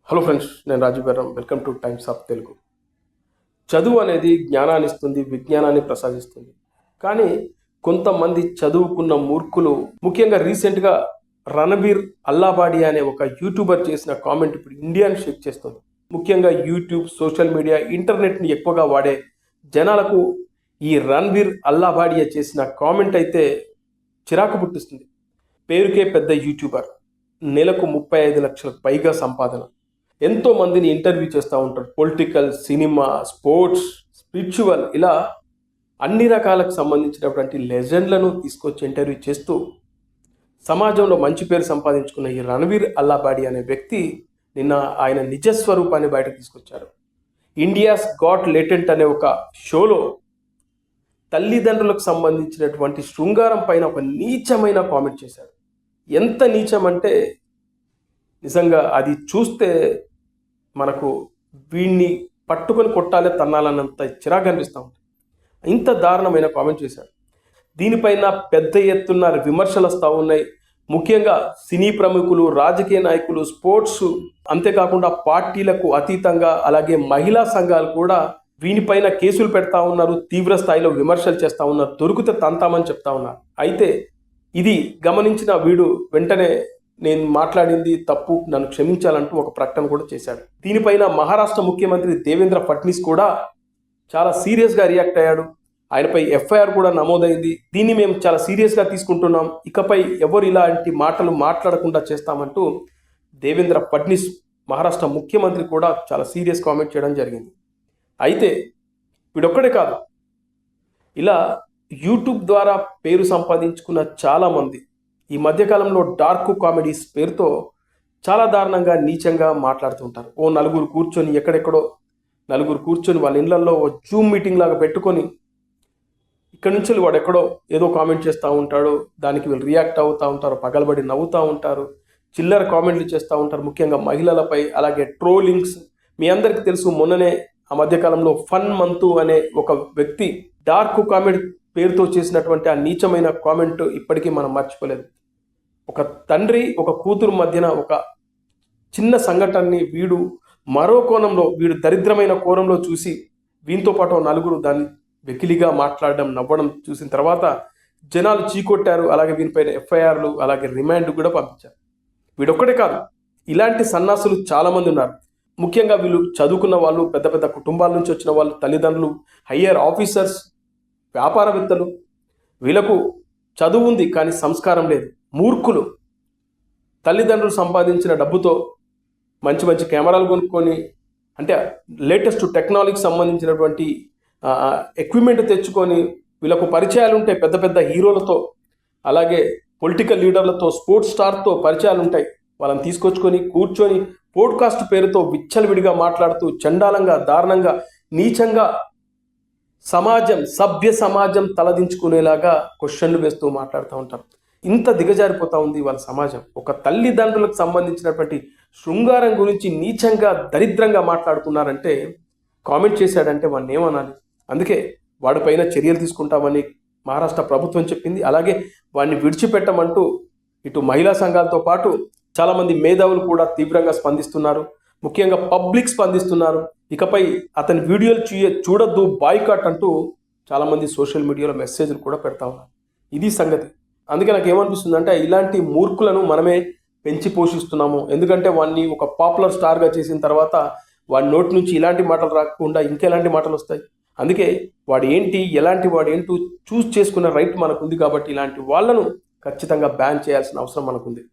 Hello friends, నేను రాజీవ్ గారు. Welcome two times of Telugu. చదువు అనేది జ్ఞానాన్ని ఇస్తుంది, విజ్ఞానాన్ని ప్రసాదిస్తుంది. కానీ కొంతమంది చదువుకున్న మూర్ఖులు, ముఖ్యంగా రీసెంట్గా రణబీర్ అల్లాబాడి అనే ఒక యూట్యూబర్ చేసిన కామెంట్ ఇప్పుడు ఇండియాని షేక్ చేస్తుంది. ముఖ్యంగా యూట్యూబ్, సోషల్ మీడియా, ఇంటర్నెట్ని ఎక్కువగా వాడే జనాలకు ఈ రణబీర్ అల్లాబాడియా చేసిన కామెంట్ అయితే చిరాకు పుట్టిస్తుంది. పేరుకే పెద్ద యూట్యూబర్, నెలకు 35 లక్షలకు పైగా సంపాదన, ఎంతో మందిని ఇంటర్వ్యూ చేస్తూ ఉంటారు. పొలిటికల్, సినిమా, స్పోర్ట్స్, స్పిరిచువల్, ఇలా అన్ని రకాలకు సంబంధించినటువంటి లెజెండ్లను తీసుకొచ్చి ఇంటర్వ్యూ చేస్తూ సమాజంలో మంచి పేరు సంపాదించుకున్న ఈ రణబీర్ అల్లాబాడి అనే వ్యక్తి నిన్న ఆయన నిజస్వరూపాన్ని బయటకు తీసుకొచ్చారు. ఇండియాస్ గాట్ లేటెంట్ అనే ఒక షోలో తల్లిదండ్రులకు సంబంధించినటువంటి శృంగారం పైన ఒక నీచమైన కామెంట్ చేశారు. ఎంత నీచం అంటే నిజంగా అది చూస్తే మనకు వీడిని పట్టుకొని కొట్టాలే, తన్నాలన్నంత చిరాకు అనిపిస్తూ ఉంటుంది. ఇంత దారుణమైన కామెంట్ చేశాడు. దీనిపైన పెద్ద ఎత్తున విమర్శలు వస్తూ ఉన్నాయి. ముఖ్యంగా సినీ ప్రముఖులు, రాజకీయ నాయకులు, స్పోర్ట్స్, అంతేకాకుండా పార్టీలకు అతీతంగా అలాగే మహిళా సంఘాలు కూడా వీనిపైన కేసులు పెడతా ఉన్నారు. తీవ్ర స్థాయిలో విమర్శలు చేస్తూ ఉన్నారు. దొరికితే తంతామని చెప్తా ఉన్నారు. అయితే ఇది గమనించిన వీడు వెంటనే నేను మాట్లాడింది తప్పు, నన్ను క్షమించాలంటూ ఒక ప్రకటన కూడా చేశాడు. దీనిపైన మహారాష్ట్ర ముఖ్యమంత్రి దేవేంద్ర ఫడ్నీస్ కూడా చాలా సీరియస్గా రియాక్ట్ అయ్యాడు. ఆయనపై ఎఫ్ఐఆర్ కూడా నమోదైంది. దీన్ని మేము చాలా సీరియస్గా తీసుకుంటున్నాం, ఇకపై ఎవరు ఇలాంటి మాటలు మాట్లాడకుండా చేస్తామంటూ దేవేంద్ర ఫడ్నీస్ మహారాష్ట్ర ముఖ్యమంత్రి కూడా చాలా సీరియస్ కామెంట్ చేయడం జరిగింది. అయితే వీడొక్కడే కాదు, ఇలా యూట్యూబ్ ద్వారా పేరు సంపాదించుకున్న చాలామంది ఈ మధ్యకాలంలో డార్క్ కామెడీస్ పేరుతో చాలా దారుణంగా, నీచంగా మాట్లాడుతుంటారు. నలుగురు కూర్చొని ఎక్కడెక్కడో నలుగురు కూర్చొని వాళ్ళ ఇళ్లలో జూమ్ మీటింగ్ లాగా పెట్టుకొని ఇక్కడి నుంచి వాడు ఎక్కడో ఏదో కామెంట్ చేస్తూ ఉంటాడు. దానికి వీళ్ళు రియాక్ట్ అవుతూ ఉంటారు, పగలబడి నవ్వుతూ ఉంటారు, చిల్లర కామెంట్లు చేస్తూ ఉంటారు. ముఖ్యంగా మహిళలపై, అలాగే ట్రోలింగ్స్. మీ అందరికీ తెలుసు, మొన్ననే ఆ మధ్యకాలంలో ఫన్ మంతు అనే ఒక వ్యక్తి డార్క్ కామెడీ పేరుతో చేసినటువంటి ఆ నీచమైన కామెంట్ ఇప్పటికీ మనం మర్చిపోలేదు. ఒక తండ్రి, ఒక కూతురు మధ్యన ఒక చిన్న సంఘటనని వీడు మరో కోణంలో, వీడు దరిద్రమైన కోణంలో చూసి వీనితో పాటు నలుగురు దాన్ని వెకిలిగా మాట్లాడడం, నవ్వడం చూసిన తర్వాత జనాలు చీకొట్టారు. అలాగే వీనిపైన ఎఫ్ఐఆర్లు, అలాగే రిమాండ్ కూడా పంపించారు. వీడొక్కడే కాదు, ఇలాంటి సన్నాసులు చాలామంది ఉన్నారు. ముఖ్యంగా వీళ్ళు చదువుకున్న వాళ్ళు, పెద్ద పెద్ద కుటుంబాల నుంచి వచ్చిన వాళ్ళు, తల్లిదండ్రులు, హయ్యర్ ఆఫీసర్స్, వ్యాపారవేత్తలు. వీళ్ళకు చదువు ఉంది కానీ సంస్కారం లేదు. మూర్ఖులు. తల్లిదండ్రులు సంపాదించిన డబ్బుతో మంచి మంచి కెమెరాలు కొనుక్కొని, అంటే లేటెస్ట్ టెక్నాలజీకి సంబంధించినటువంటి ఎక్విప్మెంట్ తెచ్చుకొని, వీళ్ళకు పరిచయాలు ఉంటాయి పెద్ద పెద్ద హీరోలతో, అలాగే పొలిటికల్ లీడర్లతో, స్పోర్ట్స్ స్టార్తో పరిచయాలు ఉంటాయి. వాళ్ళని తీసుకొచ్చుకొని కూర్చొని పోడ్కాస్ట్ పేరుతో విచ్చలవిడిగా మాట్లాడుతూ చండాలంగా, దారుణంగా, నీచంగా సభ్య సమాజం తలదించుకునేలాగా క్వశ్చన్లు వేస్తూ మాట్లాడుతూ ఉంటారు. ఇంత దిగజారిపోతూ ఉంది వాళ్ళ సమాజం. ఒక తల్లిదండ్రులకు సంబంధించినటువంటి శృంగారం గురించి నీచంగా, దరిద్రంగా మాట్లాడుతున్నారంటే, కామెంట్ చేశాడంటే వాడిని ఏమనాలి? అందుకే వాడిపైన చర్యలు తీసుకుంటామని మహారాష్ట్ర ప్రభుత్వం చెప్పింది. అలాగే వాడిని విడిచిపెట్టమంటూ ఇటు మహిళా సంఘాలతో పాటు చాలామంది మేధావులు కూడా తీవ్రంగా స్పందిస్తున్నారు. ముఖ్యంగా పబ్లిక్ స్పందిస్తున్నారు. ఇకపై అతని వీడియోలు చూడొద్దు, బాయ్కాట్ అంటూ చాలామంది సోషల్ మీడియాలో మెసేజ్లు కూడా పెడతా ఉన్నారు. ఇది సంగతి. అందుకే నాకు ఏమనిపిస్తుంది అంటే, ఇలాంటి మూర్ఖులను మనమే పెంచి పోషిస్తున్నాము. ఎందుకంటే వాడిని ఒక పాపులర్ స్టార్గా చేసిన తర్వాత వాడి నోటి నుంచి ఇలాంటి మాటలు రాకుండా ఇంకెలాంటి మాటలు వస్తాయి. అందుకే వాడు ఏంటి, ఎలాంటి వాడు ఏంటో చూస్ చేసుకున్న రైట్ మనకుంది. కాబట్టి ఇలాంటి వాళ్ళను ఖచ్చితంగా బ్యాన్ చేయాల్సిన అవసరం మనకుంది.